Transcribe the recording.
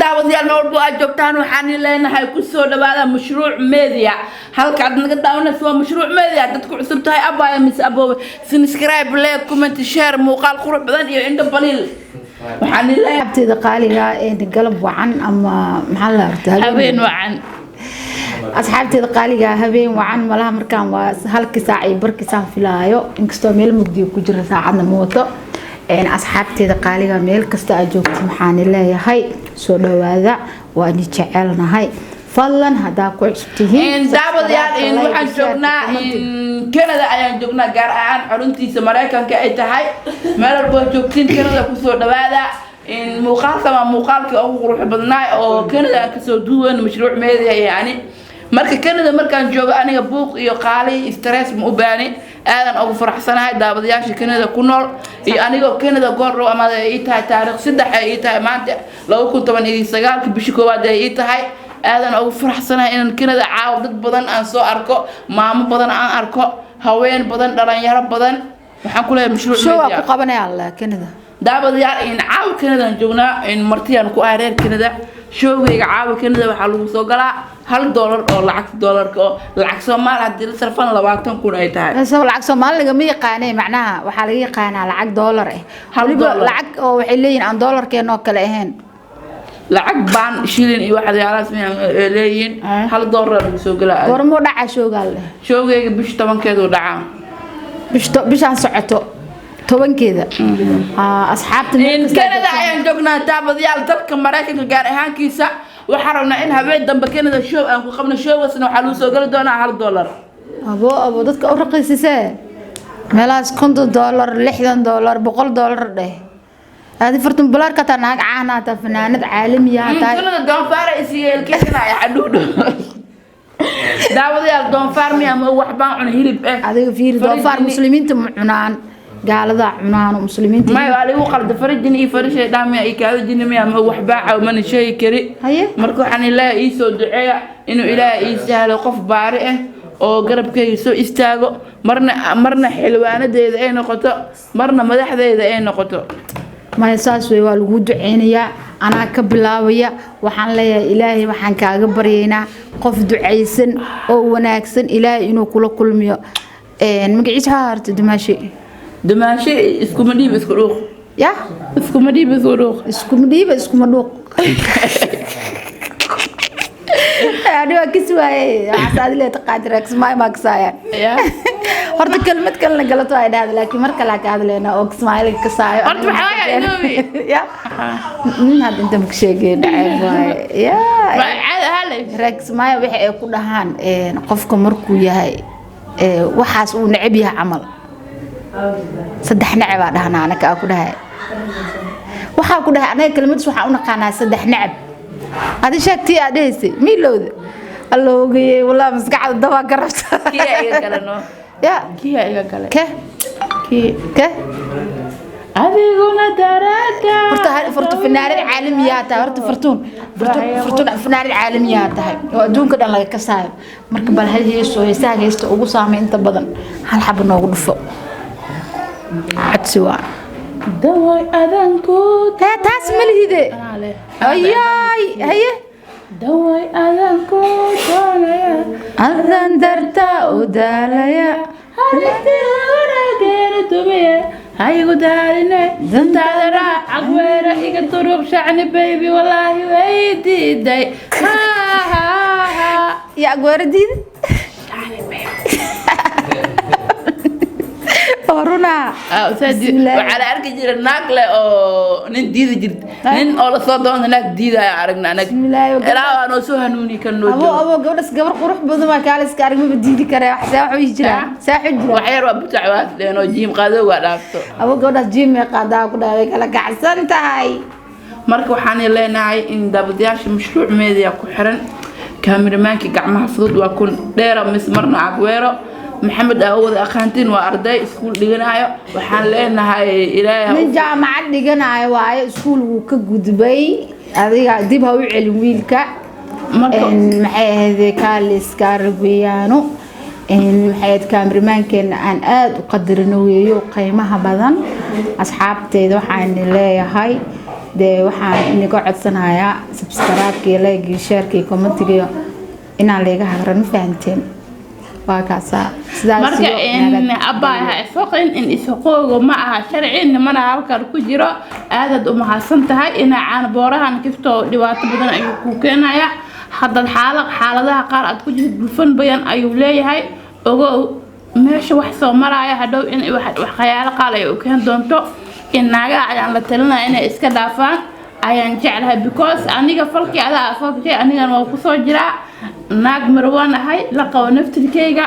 داوديال نوربو أجوكتان وحاني لنا هاي كسو دبادا مشروع ميديا هل قاعد نقدر سوى مشروع ميديا تدكو عصبت هاي أبا يا مس أبو سنسكرايب لايك كومنت شير موقال قروح بدن iyo inta baliil waxaan ilaahay abtida qaaliga ee galab wacan ama maxaa la arkaa habeen wacan asxaabtida qaaliga habeen wacan malaha markaan waa halkii saac iyo barkii saan filaayo inkastoo meel mugdi ku jira saacadna mooto asxaabtida qaaliga meel kasta aad joogto waxaan leeyahay soo dhawaada waan jecelnahay fadlan hadaa ku cusubtihiin daawadayaal waxaan joognaa Canada ayaan joognaa gaar ahaan xaruntiisa Mareykanka ay tahay meel walba joogtiin Canada ku soo dhawaada muuqaalka ugu quruxda badnaa oo Canada ka soo duwan mashruuc meedia yani marka Canada markaan joogo aniga buuq iyo qaali stress ma u baani aadan ugu faraxsanahay daawadayaasha Canada ku nool iyo aniga Canada goor ama ay tahay taariikh 3 ay tahay maanta 2019 bishii koowaad ay tahay aadan ugu faraxsanahay in Canada caaw dad badan aan soo arko maamo badan aan arko haween badan dhalinyaro badan waxaan ku leeyahay mashruuc meedia soo ku qabanaya Allah Canada daawadayaal in caaw Canada joognaa in martiyaan ku ahay reer Canada showgayga caaw Canada waxa lagu soo galaa $1 oo lacag Soomaali hadii la sarfan 20 kun ay tahay soo lacag Soomaali laga ma yaqaanay macnaha waxa laga yaqaanaa lacag dollar waliba lacag oo waxay leeyihiin aan dollarkeena oo kale ahayn lacag baan shilin iyo waxa yaalaas leeyihiin $1 lagu soo galaa gormo dhaca showgayga bish 10keedu dhaca bishaan socoto tobankeeda asxaabta Canada ayaan joognaa daawadayaal dalka Mareykanka gaar ahaankiisa waxaan rabnaa in habeen dambe Canada show aan ku qabno showgasna waxa lagu soo gali doonaa $1 abo dadka u raqiisisay meelaas $50 $60 $100 dheh هذه فرتم بلار كتر ناق عانا تفنانات عالمية هاي كلنا دون فارس يلكينا يا حدود داود يا دون فارمي أما هو حبان عن هيرب هذا في دون فار مسلمين تمعنان قال ذا عنان ومسلمين ما يقال هو قال دفرج جني فرش دامي أي كذا جني أما هو حباع ومن شيء كري مركو عن الله يسوع دعاء إنه إله يسهل وقف بارئه oo garabkay soo istaago marna xilwaanadeeda ay noqoto marna madaxdeeda ay noqoto ما يساس ويا الوجود عينيا أنا كبلاوية وحن ليا إلهي وحن كعبرينا قف دعيسن أو وناكسن إلهي إنه كل مية مقعيش هارت دماشي اسكومدي بسكروخ يا اسكومدي بسكروخ أنا كسوة عساد لي تقادرك سماي ما كسايا horta kelmad kale galato ay dhaad laakiin marka la ka hadleena oo Ismaaciil ka saayo horta waxa ay inoobi ya had inta ma sheegay dhacay ya hale rex Ismaaciil waxa ay ku dhahaan qofka markuu yahay waxaas uu necib yahay amal saddex necib baa dhahnaa anaka ku dhahay waxa ku dhahay anaga kelmadaas waxa u naqaanaa saddex necib adi sheegtay aad heysay miilowda alloogeeyay wallahi maskaxda daba garabta kiyaga kaleno يا كي أيها كله كه أبيقونا تراتا فرت فنان العالميات فرتون فنان العالميات هاي ودون كده الله كسائر مركب هذه الشيء ساق يستوقف سامي أنت بدن هل حب نقول فوق عتسوا دواي أذنكو تاسمل هذا هي دواي أذنكو شانيا أذن درتا وداليا هرتي ورقة تبيه هاي قدارنا زنتادرا عقويرة إيقا طرق شعني بيبي والله ويدي داي ها يا عقويرة دي شعني بيبي ورونا وعلى أرك جير الناقلة أو نديد جرد نن أول صدق هناك ديدا عرقنا أنا لا أنا سوها نوني كنو أبو جورس قبر قروح بدو ما كالس كارم بديدي كره ساح ويجرا وحير وبتعوات لأنه جيم قادو وعلاقته أبو جورس جيم قادا كده كلا كعسان تاي مركو حاني لنا إن دبدياش مشروع ميديا كحرن كاميرمان كي قعمها فضود وأكون ديرة مسمرنا عقويرة محمد أول أخانتين وأرضي سكول ديجنايو وحن لنا هاي إلهي من جامعة ديجنايو وعي سكول وكجودبي هذه ديبها وعلم ويلك إن محيه كالس كاربيانو إن محيه كاميرمان كان عن أقدر إنه يو قيمها بدن أصحاب تيدو حن لا هاي dee waxaan inaga codsanayaa subscribe-kii like-gii share-kii comment-kii inaan leega hagran ma fahanteen waa kaasaa sidaas marka in abaaha isaqin in isaqoogo ma aha sharci nimana halkan ku jiro aadad u mahadsan tahay ina aan boorahan kastoo dhibaato badan ayuu ku keenaya hadda xaaladaha qaar aad ku jirto dufan bayan ayuu leeyahay ogo meesha wax soo maraya hadhow in wax khiyaalo qaal ay u keen doonto in naaga ayaan la talinaya inay iska dhaafaan ayaan jeclahay because aniga falkii adaa falkii aniga waa ku soo jiraa naag marwaan ahay la qabo naftirkeyga